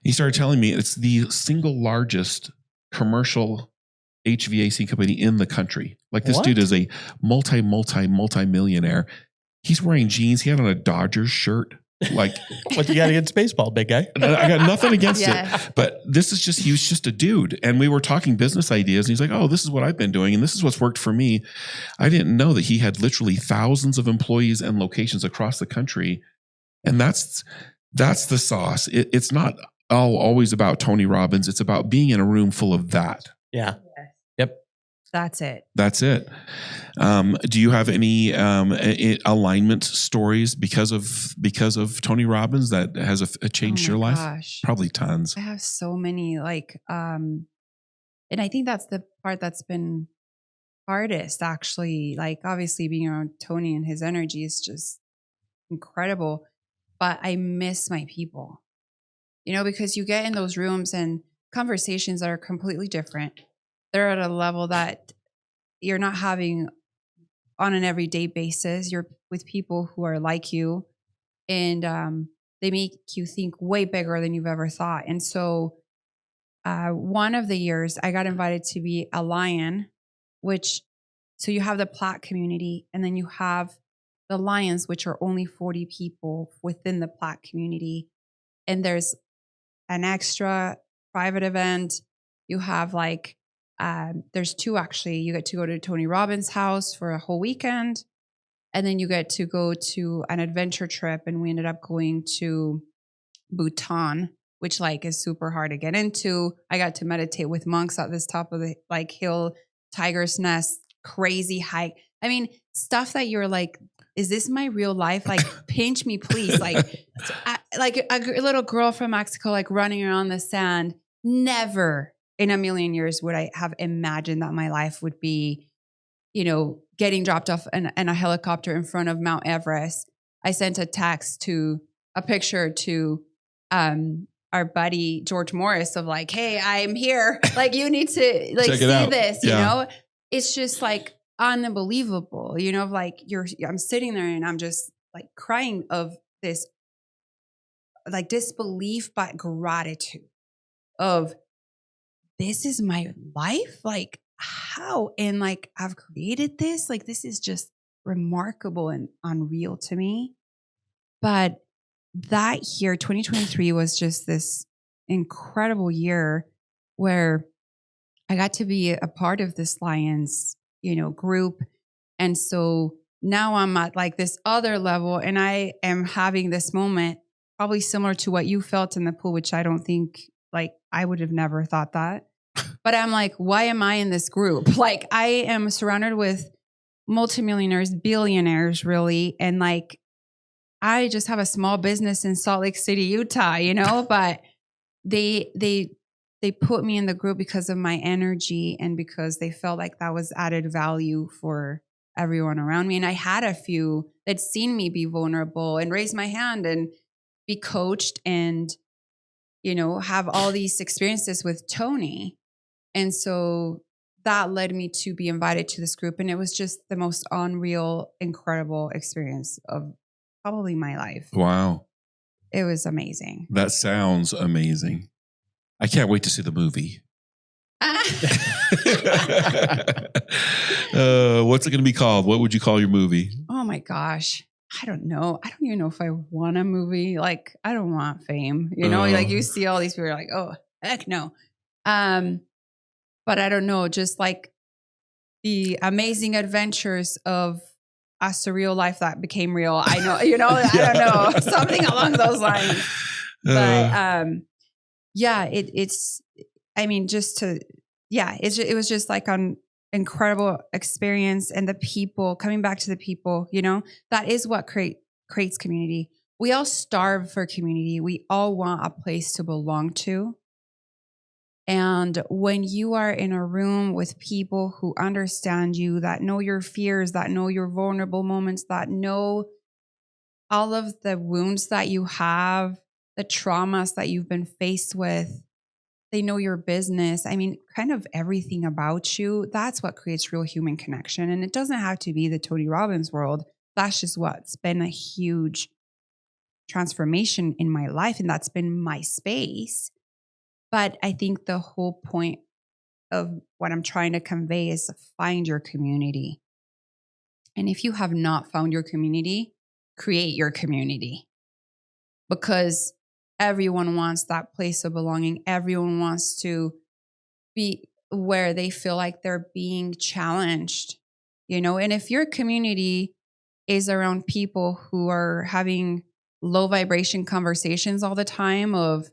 He started telling me it's the single largest commercial HVAC company in the country. Like this dude is a multi-millionaire. He's wearing jeans. He had on a Dodgers shirt. Like, what you got against baseball, big guy? I got nothing against it, but he was just a dude. And we were talking business ideas and he's like, oh, this is what I've been doing. And this is what's worked for me. I didn't know that he had literally thousands of employees and locations across the country. And that's the sauce. It's not always about Tony Robbins. It's about being in a room full of that. Yeah. Yep. That's it. That's it. Do you have any alignment stories because of Tony Robbins that has changed your life? Gosh. Probably tons. I have so many and I think that's the part that's been hardest actually. Like obviously being around Tony and his energy is just incredible, but I miss my people, because you get in those rooms and conversations that are completely different. They're at a level that you're not having on an everyday basis. You're with people who are like you and they make you think way bigger than you've ever thought. And so one of the years I got invited to be a lion, so you have the Platte community and then you have the Lions, which are only 40 people within the Platte community. And there's an extra private event. You have there's two actually. You get to go to Tony Robbins' house for a whole weekend. And then you get to go to an adventure trip. And we ended up going to Bhutan, which is super hard to get into. I got to meditate with monks at this top of the hill, tiger's nest, crazy hike. I mean, stuff that you're is this my real life? Like, pinch me, please. Like, like a little girl from Mexico, like running around the sand. Never in a million years would I have imagined that my life would be, you know, getting dropped off in a helicopter in front of Mount Everest. I sent a picture to our buddy George Morris of like, hey, I'm here. Like, you need to like see this, you know? It's just like unbelievable, you know, like I'm sitting there and I'm just like crying of this like disbelief, but gratitude of this is my life. Like, how? And like, I've created this. Like, this is just remarkable and unreal to me. But that year, 2023, was just this incredible year where I got to be a part of this Lions, you know, group. And so now I'm at like this other level, and I am having this moment probably similar to what you felt in the pool, which I don't think, like, I would have never thought that. But I'm like, why am I in this group? Like, I am surrounded with multimillionaires, billionaires, really. And like, I just have a small business in Salt Lake City, Utah, you know, but they put me in the group because of my energy and because they felt like that was added value for everyone around me. And I had a few that seen me be vulnerable and raise my hand and be coached and, you know, have all these experiences with Tony. And so that led me to be invited to this group. And it was just the most unreal, incredible experience of probably my life. Wow. It was amazing. That sounds amazing. I can't wait to see the movie. What's it going to be called? What would you call your movie? Oh my gosh. I don't know. I don't even know if I want a movie. Like, I don't want fame. You know, like you see all these people, you're like, oh, heck no. But I don't know, just like the amazing adventures of a surreal life that became real. I know, you know, I don't know, something along those lines. But yeah, it's, I mean, just to, yeah, it was just like an incredible experience. And the people, coming back to the people, you know, that is what creates community. We all starve for community. We all want a place to belong to. And when you are in a room with people who understand you, that know your fears, that know your vulnerable moments, that know all of the wounds that you have, the traumas that you've been faced with, they know your business. I mean, kind of everything about you. That's what creates real human connection. And it doesn't have to be the Tony Robbins world. That's just what's been a huge transformation in my life. And that's been my space. But I think the whole point of what I'm trying to convey is find your community. And if you have not found your community, create your community. Because everyone wants that place of belonging. Everyone wants to be where they feel like they're being challenged, you know? And if your community is around people who are having low vibration conversations all the time of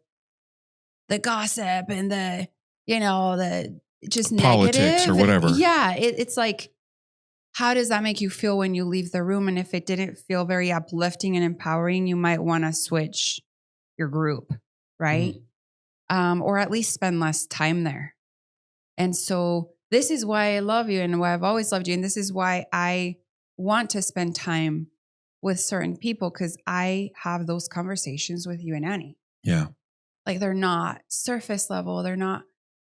the gossip and the, you know, the just politics negative or whatever. Yeah. It's like, how does that make you feel when you leave the room? And if it didn't feel very uplifting and empowering, you might want to switch your group, right? Or at least spend less time there. And so this is why I love you and why I've always loved you. And this is why I want to spend time with certain people, because I have those conversations with you and Annie. Yeah. Like, they're not surface level. They're not,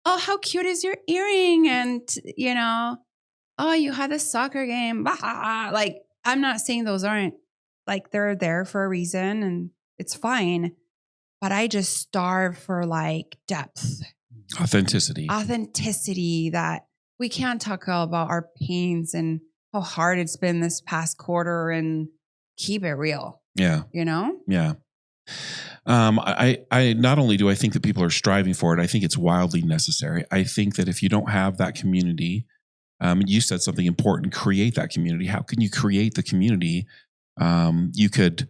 oh, how cute is your earring? And, you know, oh, you had a soccer game. Bah. Like, I'm not saying those aren't, like, they're there for a reason and it's fine. But I just starve for like depth. Authenticity, that we can't talk all about our pains and how hard it's been this past quarter and keep it real. Yeah. You know? Yeah. I not only do I think that people are striving for it, I think it's wildly necessary. I think that if you don't have that community, you said something important, create that community. How can you create the community? You could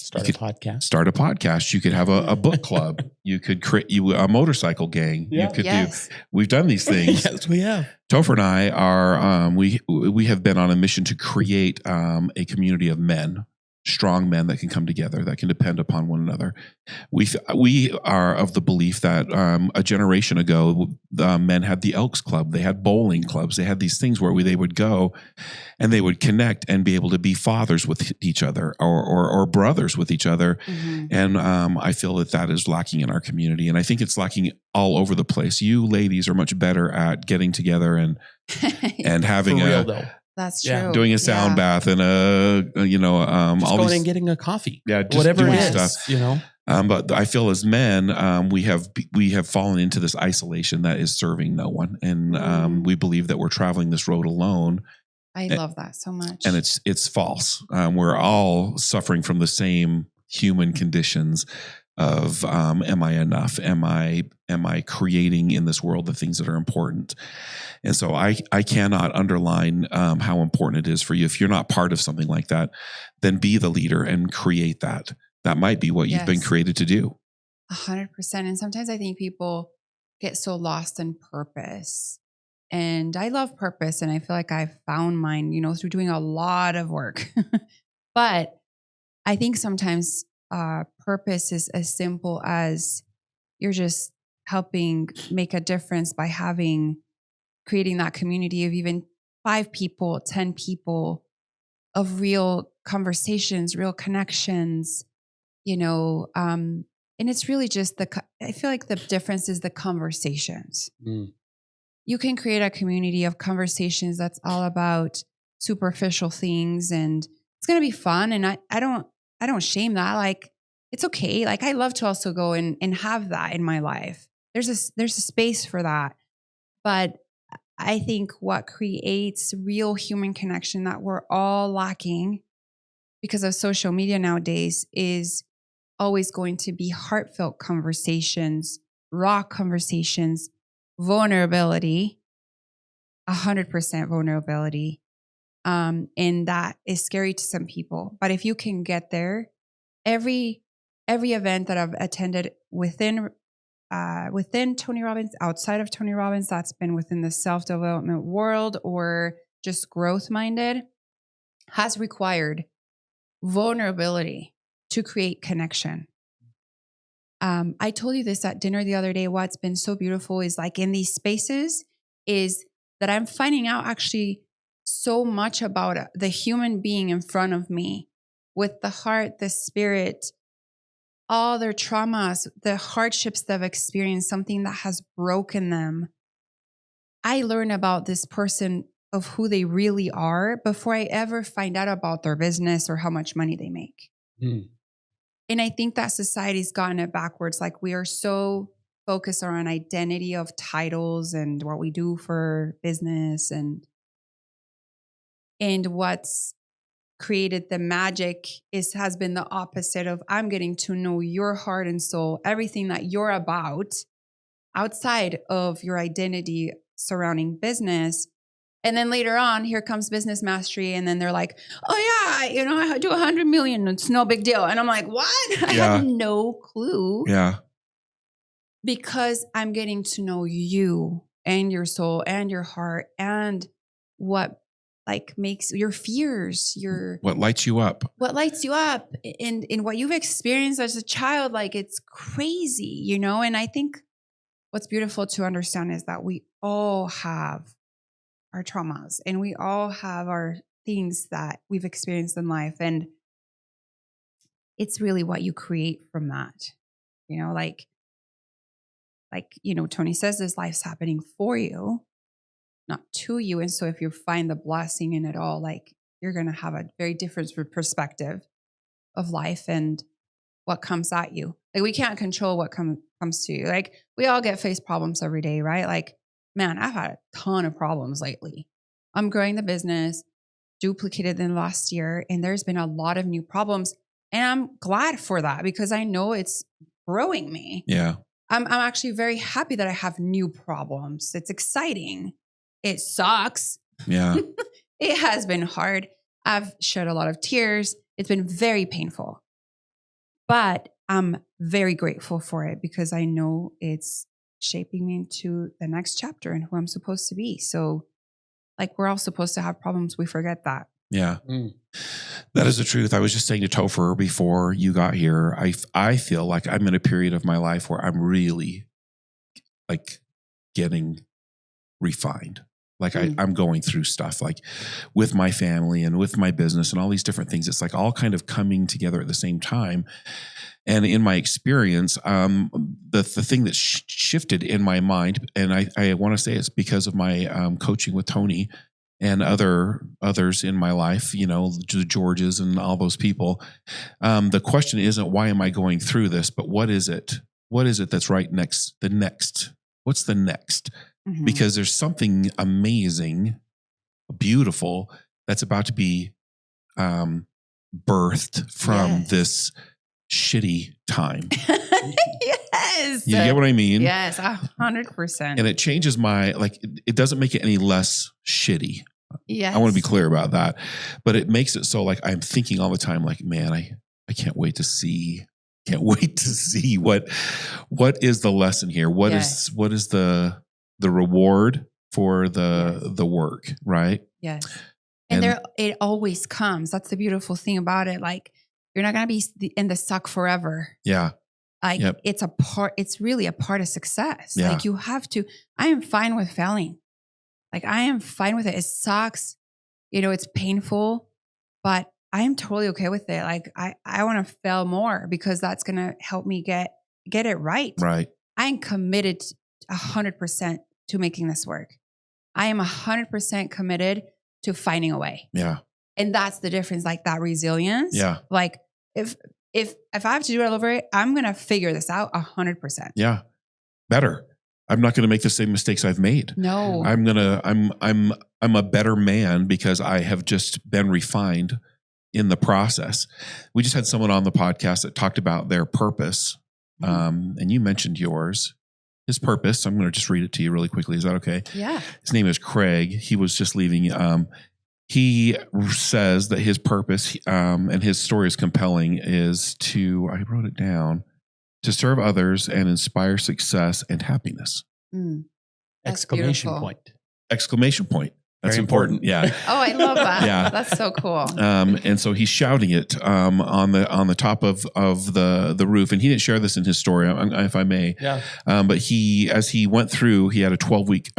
Start a podcast. Start a podcast. You could have a book club. You could create a motorcycle gang. Yeah. You could Yes. we've done these things. Yes, we have. Topher and I are, we have been on a mission to create a community of men, strong men that can come together, that can depend upon one another. We are of the belief that a generation ago, men had the Elks Club, they had bowling clubs, they had these things where they would go and they would connect and be able to be fathers with each other or brothers with each other. Mm-hmm. And I feel that is lacking in our community. And I think it's lacking all over the place. You ladies are much better at getting together and having For real, though. That's Yeah. true. doing a sound bath and Just all going these, and getting a coffee. yeah, just Whatever doing it is, stuff. But I feel as men, we have fallen into this isolation that is serving no one, and we believe that we're traveling this road alone. I love that so much. And it's false. We're all suffering from the same human conditions of am I enough? Am I creating in this world the things that are important? And so I cannot underline how important it is for you. If you're not part of something like that, then be the leader and create that. That might be what you've been created to do. 100%. And sometimes I think people get so lost in purpose. And I love purpose. And I feel like I've found mine, through doing a lot of work. But I think sometimes purpose is as simple as you're just helping make a difference by creating that community of even 5 people, 10 people of real conversations, real connections, and it's really just I feel like the difference is the conversations. You can create a community of conversations that's all about superficial things, and it's going to be fun. And I don't shame that. Like, it's okay. Like, I love to also go and have that in my life. There's a space for that. But I think what creates real human connection that we're all lacking because of social media nowadays is always going to be heartfelt conversations, raw conversations, vulnerability, 100% vulnerability. And that is scary to some people. But if you can get there, every event that I've attended within Tony Robbins, outside of Tony Robbins, that's been within the self-development world or just growth-minded, has required vulnerability to create connection. I told you this at dinner the other day. What's been so beautiful is like in these spaces is that I'm finding out actually so much about the human being in front of me with the heart, the spirit, all their traumas, the hardships they've experienced, something that has broken them. I learn about this person of who they really are before I ever find out about their business or how much money they make. And I think that society's gotten it backwards. Like, we are so focused on identity of titles and what we do for business, and what's created the magic has been the opposite of I'm getting to know your heart and soul, everything that you're about outside of your identity surrounding business. And then later on, here comes business mastery. And then they're like, oh yeah, I do 100 million. It's no big deal. And I'm like, what? I have no clue. Yeah. Because I'm getting to know you and your soul and your heart and what makes your fears, what lights you up, and what you've experienced as a child. Like, it's crazy, and I think what's beautiful to understand is that we all have our traumas and we all have our things that we've experienced in life. And it's really what you create from that, Tony says, this life's happening for you, not to you. And so if you find the blessing in it all, you're going to have a very different perspective of life and what comes at you. We can't control what comes to you. We all get face problems every day, right? Man, I've had a ton of problems lately. I'm growing the business, duplicated in the last year, and there's been a lot of new problems. And I'm glad for that because I know it's growing me. Yeah. I'm actually very happy that I have new problems. It's exciting. It sucks. Yeah. It has been hard. I've shed a lot of tears. It's been very painful. But I'm very grateful for it because I know it's shaping me into the next chapter and who I'm supposed to be. So like we're all supposed to have problems. We forget that. Yeah. That is the truth. I was just saying to Topher before you got here, I feel like I'm in a period of my life where I'm really like getting refined. Like I'm going through stuff like with my family and with my business and all these different things. It's like all kind of coming together at the same time. And in my experience, the thing that shifted in my mind, and I want to say it's because of my coaching with Tony and others in my life, you know, the Georges and all those people. The question isn't why am I going through this, but what is it? What is it that's right next? What's the next? Mm-hmm. Because there's something amazing, beautiful that's about to be birthed from this shitty time. Yes. You get what I mean? Yes, 100%. And it changes it doesn't make it any less shitty. Yes. I want to be clear about that. But it makes it so like I'm thinking all the time, like, man, I can't wait to see what is the lesson here? What is the reward for the work, right? Yes. And it always comes. That's the beautiful thing about it. Like you're not going to be in the suck forever. Yeah. Like it's really a part of success. Yeah. Like you have to, I am fine with failing. Like I am fine with it. It sucks. You know, it's painful, but I am totally okay with it. Like I want to fail more because that's going to help me get it right. Right. I am committed 100% to making this work. I am 100% committed to finding a way. Yeah. And that's the difference, like that resilience. Yeah. Like if I have to do it all over, I'm going to figure this out 100%. Yeah. Better. I'm not going to make the same mistakes I've made. No. I'm a better man because I have just been refined in the process. We just had someone on the podcast that talked about their purpose. And you mentioned yours. His purpose, I'm going to just read it to you really quickly. Is that okay? Yeah. His name is Craig. He was just leaving. He says that his purpose, and his story is compelling, is I wrote it down, to serve others and inspire success and happiness. Exclamation beautiful. point. Exclamation point. That's Very important. Yeah. Oh, I love that. Yeah. That's so cool. And so he's shouting it on the top of the roof. And he didn't share this in his story, if I may. Yeah. But as he went through, he had a 12-week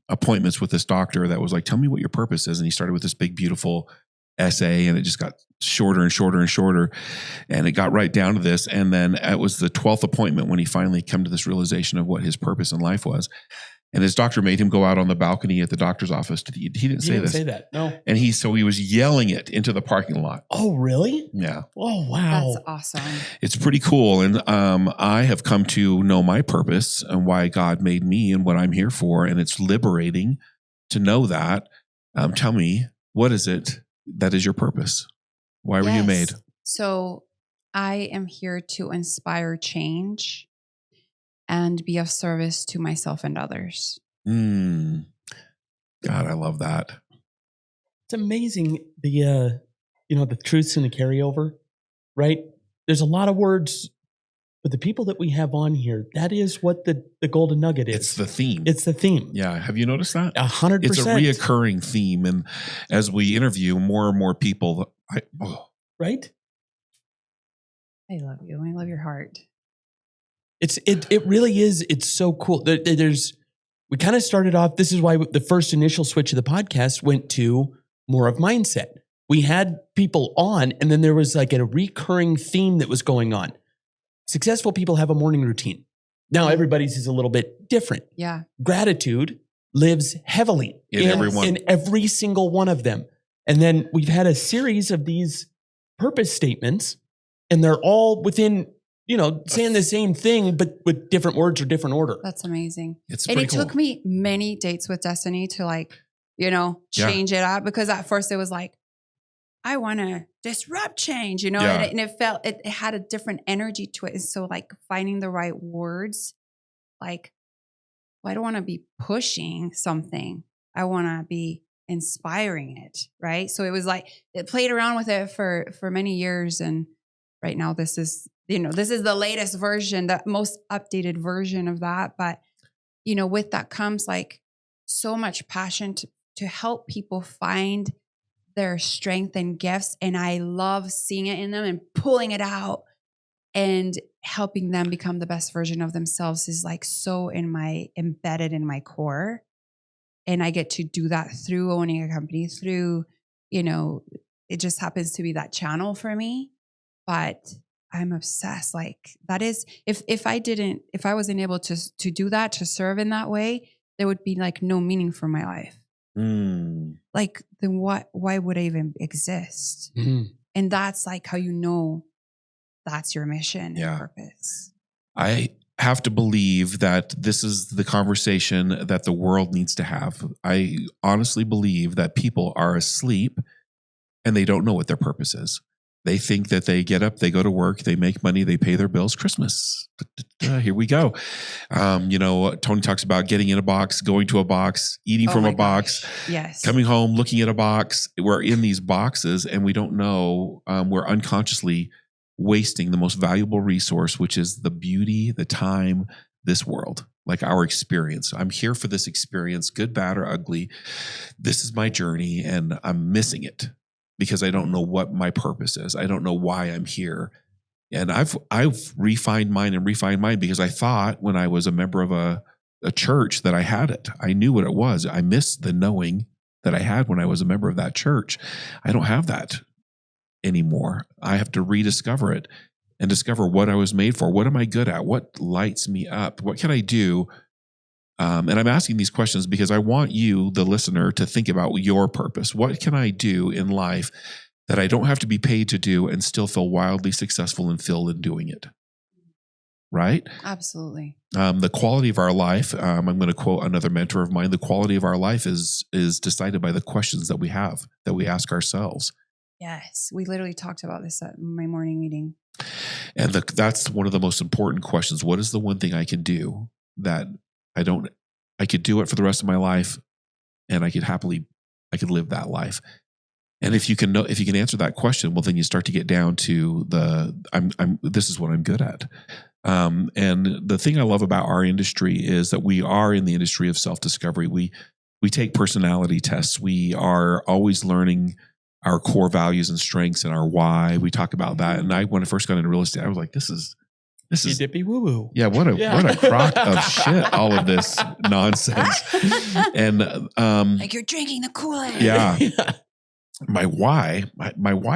appointments with this doctor that was like, tell me what your purpose is. And he started with this big, beautiful essay, and it just got shorter and shorter and shorter. And it got right down to this. And then it was the 12th appointment when he finally came to this realization of what his purpose in life was. And his doctor made him go out on the balcony at the doctor's office. He didn't say this. Say that. No. And he was yelling it into the parking lot. Oh, really? Yeah. Oh, wow. That's awesome. It's pretty cool. And I have come to know my purpose and why God made me and what I'm here for. And it's liberating to know that. Tell me, what is it that is your purpose? Why were you made? So I am here to inspire change and be of service to myself and others. God, I love that. It's amazing the truths and the carryover, right? There's a lot of words, but the people that we have on here, that is what the golden nugget is. It's the theme. It's the theme. Yeah. Have you noticed that? 100%. It's a reoccurring theme. And as we interview more and more people, right? I love you. I love your heart. It really is. It's so cool. We kind of started off. This is why the first initial switch of the podcast went to more of mindset. We had people on, and then there was like a recurring theme that was going on. Successful people have a morning routine. Now everybody's is a little bit different. Yeah. Gratitude lives heavily in everyone, in every single one of them. And then we've had a series of these purpose statements, and they're all within, saying the same thing, but with different words or different order. That's amazing. And it took me many dates with Destiny to change it up, because at first it was like, I want to disrupt change, and it had a different energy to it. And so like finding the right words, like, well, I don't want to be pushing something. I want to be inspiring it. Right. So it was like, it played around with it for many years. And right now this is this is the latest version, the most updated version of that. But, with that comes like so much passion to help people find their strength and gifts. And I love seeing it in them and pulling it out and helping them become the best version of themselves is like so embedded in my core. And I get to do that through owning a company, through, it just happens to be that channel for me. But I'm obsessed. Like that is, if I wasn't able to do that, to serve in that way, there would be like no meaning for my life. Like then why would I even exist? And that's like how that's your mission and purpose. I have to believe that this is the conversation that the world needs to have. I honestly believe that people are asleep and they don't know what their purpose is. They think that they get up, they go to work, they make money, they pay their bills. Christmas. Here we go. Tony talks about getting in a box, going to a box, eating from a box, coming home, looking at a box. We're in these boxes and we don't know. We're unconsciously wasting the most valuable resource, which is the beauty, the time, this world, like our experience. I'm here for this experience, good, bad, or ugly. This is my journey and I'm missing it because I don't know what my purpose is. I don't know why I'm here. And I've refined mine because I thought when I was a member of a church that I had it. I knew what it was. I missed the knowing that I had when I was a member of that church. I don't have that anymore. I have to rediscover it and discover what I was made for. What am I good at? What lights me up? What can I do? And I'm asking these questions because I want you, the listener, to think about your purpose. What can I do in life that I don't have to be paid to do and still feel wildly successful and filled in doing it? Right? Absolutely. The quality of our life, I'm going to quote another mentor of mine, the quality of our life is decided by the questions that we have, that we ask ourselves. Yes. We literally talked about this at my morning meeting. And that's one of the most important questions. What is the one thing I can do that I could do it for the rest of my life and I could live that life. And if you can answer that question, well, then you start to get down to this is what I'm good at. And the thing I love about our industry is that we are in the industry of self-discovery. We take personality tests. We are always learning our core values and strengths and our why. We talk about that. And when I first got into real estate, I was like, this is dippy woo woo. Yeah, what a crock of shit, all of this nonsense. And like you're drinking the Kool-Aid. Yeah. My why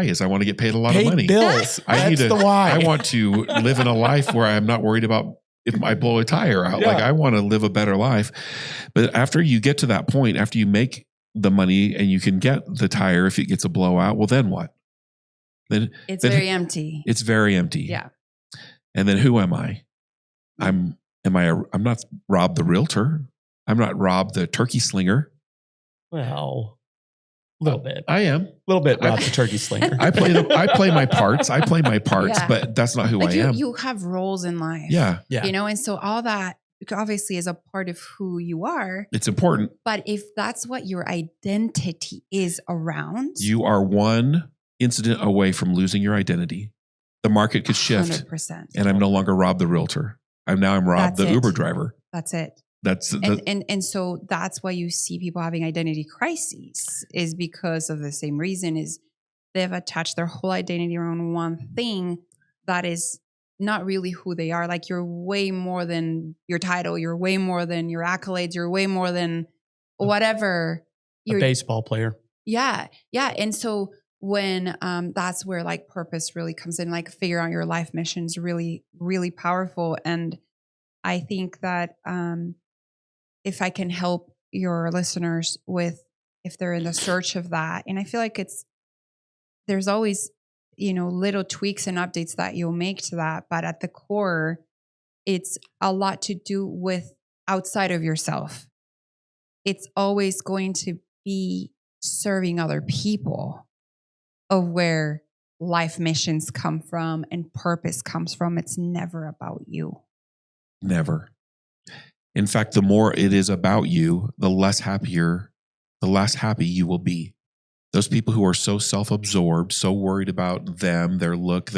is I want to get paid a lot of money. Bills. That's the why. I want to live in a life where I'm not worried about if I blow a tire out. Yeah. Like I want to live a better life. But after you get to that point, after you make the money and you can get the tire if it gets a blowout, well, then what? Then it's very empty. It's very empty. Yeah. And then who am I? I'm not Rob the realtor. I'm not Rob the turkey slinger. Well, a little bit. I am. A little bit Rob the turkey slinger. I play my parts. Yeah. But that's not who I am. You have roles in life. Yeah. And so all that obviously is a part of who you are. It's important. But if that's what your identity is around. You are one incident away from losing your identity. The market could shift 100%. And I'm no longer Rob the realtor. I'm Rob the Uber driver. That's it. And so that's why you see people having identity crises is because of the same reason is they've attached their whole identity around one thing that is not really who they are. Like you're way more than your title. You're way more than your accolades. You're way more than whatever. You're a baseball player. Yeah. Yeah. And so when that's where like purpose really comes in, like figure out your life mission is really, really powerful. And I think that if I can help your listeners with, if they're in the search of that, and I feel like there's always, little tweaks and updates that you'll make to that. But at the core, it's a lot to do with outside of yourself. It's always going to be serving other people of where life missions come from and purpose comes from. It's never about you. Never. In fact, the more it is about you, the less happy you will be. Those people who are so self-absorbed, so worried about them, their look,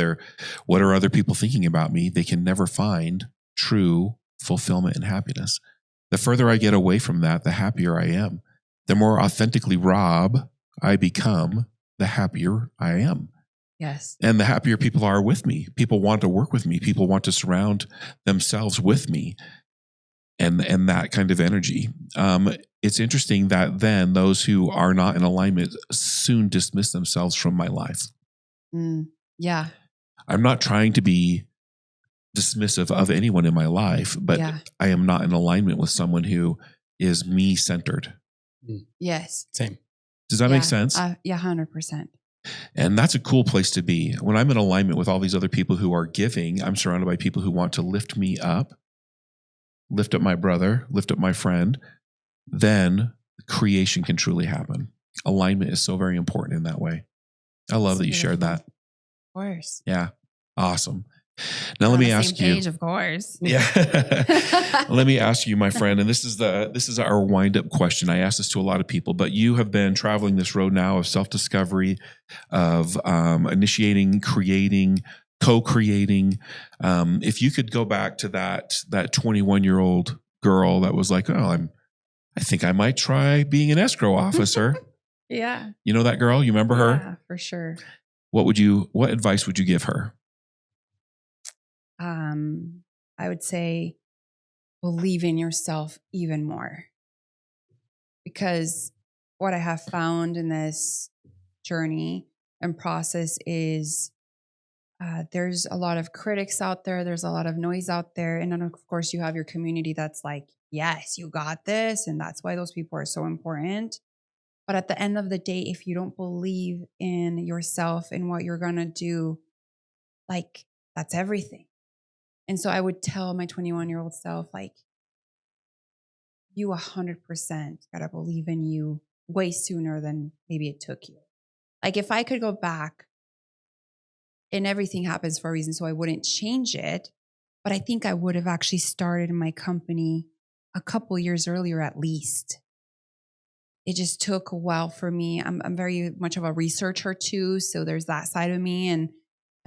what are other people thinking about me? They can never find true fulfillment and happiness. The further I get away from that, the happier I am. The more authentically Rob I become, the happier I am. Yes. And the happier people are with me. People want to work with me. People want to surround themselves with me. And that kind of energy. It's interesting that then those who are not in alignment soon dismiss themselves from my life. Yeah. I'm not trying to be dismissive of anyone in my life, but I am not in alignment with someone who is me-centered. Yes. Same. Does that make sense? Yeah, 100%. And that's a cool place to be. When I'm in alignment with all these other people who are giving, I'm surrounded by people who want to lift me up, lift up my brother, lift up my friend, then creation can truly happen. Alignment is so very important in that way. I love that you shared that. Of course. Yeah. Awesome. Now let me ask you. Of course. Yeah. Let me ask you, my friend, and this is our wind-up question. I ask this to a lot of people, but you have been traveling this road now of self-discovery, of initiating, creating, co-creating. If you could go back to that 21-year-old girl that was like, I think I might try being an escrow officer. Yeah. You know that girl? You remember her? Yeah, for sure. What advice would you give her? I would say believe in yourself even more, because what I have found in this journey and process is there's a lot of critics out there. There's a lot of noise out there. And then, of course, you have your community that's like, yes, you got this. And that's why those people are so important. But at the end of the day, if you don't believe in yourself and what you're going to do, like, that's everything. And so I would tell my 21-year-old self, like, you 100% got to believe in you way sooner than maybe it took you. Like, if I could go back, and everything happens for a reason, so I wouldn't change it, but I think I would have actually started my company a couple years earlier at least. It just took a while for me. I'm very much of a researcher too, so there's that side of me, and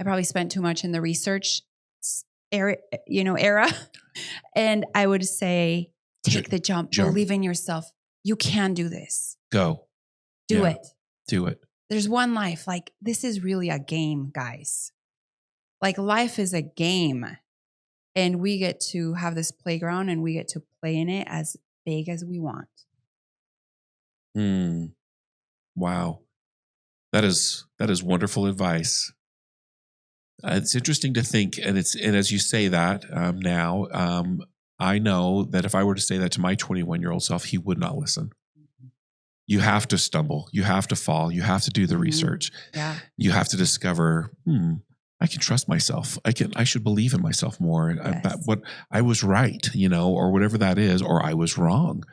I probably spent too much in the research era. And I would say, take the jump, believe in yourself. You can do this. Go. Do it. Do it. There's one life. Like, this is really a game, guys. Like, life is a game, and we get to have this playground and we get to play in it as big as we want. Wow. That is wonderful advice. It's interesting to think, and as you say that now, I know that if I were to say that to my 21-year-old self, he would not listen. You have to stumble. You have to fall. You have to do the research. Yeah. You have to discover, I can trust myself. I should believe in myself more. Yes. I was right, or whatever that is, or I was wrong.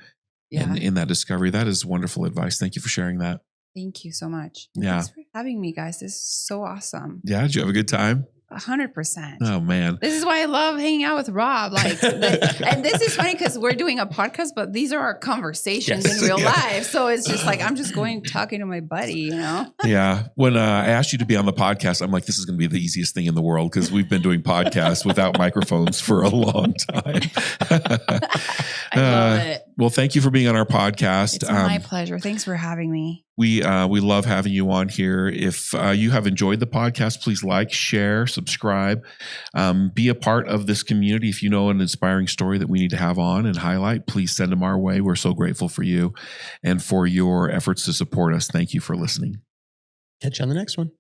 Yeah. In that discovery. That is wonderful advice. Thank you for sharing that. Thank you so much. Yeah. Thanks for having me, guys. This is so awesome. Yeah. Did you have a good time? 100%. Oh man. This is why I love hanging out with Rob. Like, and this is funny because we're doing a podcast, but these are our conversations in real life. So it's just like, I'm just talking to my buddy, Yeah. When I asked you to be on the podcast, I'm like, this is going to be the easiest thing in the world because we've been doing podcasts without microphones for a long time. I love it. Well, thank you for being on our podcast. It's my pleasure. Thanks for having me. We love having you on here. If you have enjoyed the podcast, please like, share, subscribe, be a part of this community. If you know an inspiring story that we need to have on and highlight, please send them our way. We're so grateful for you and for your efforts to support us. Thank you for listening. Catch you on the next one.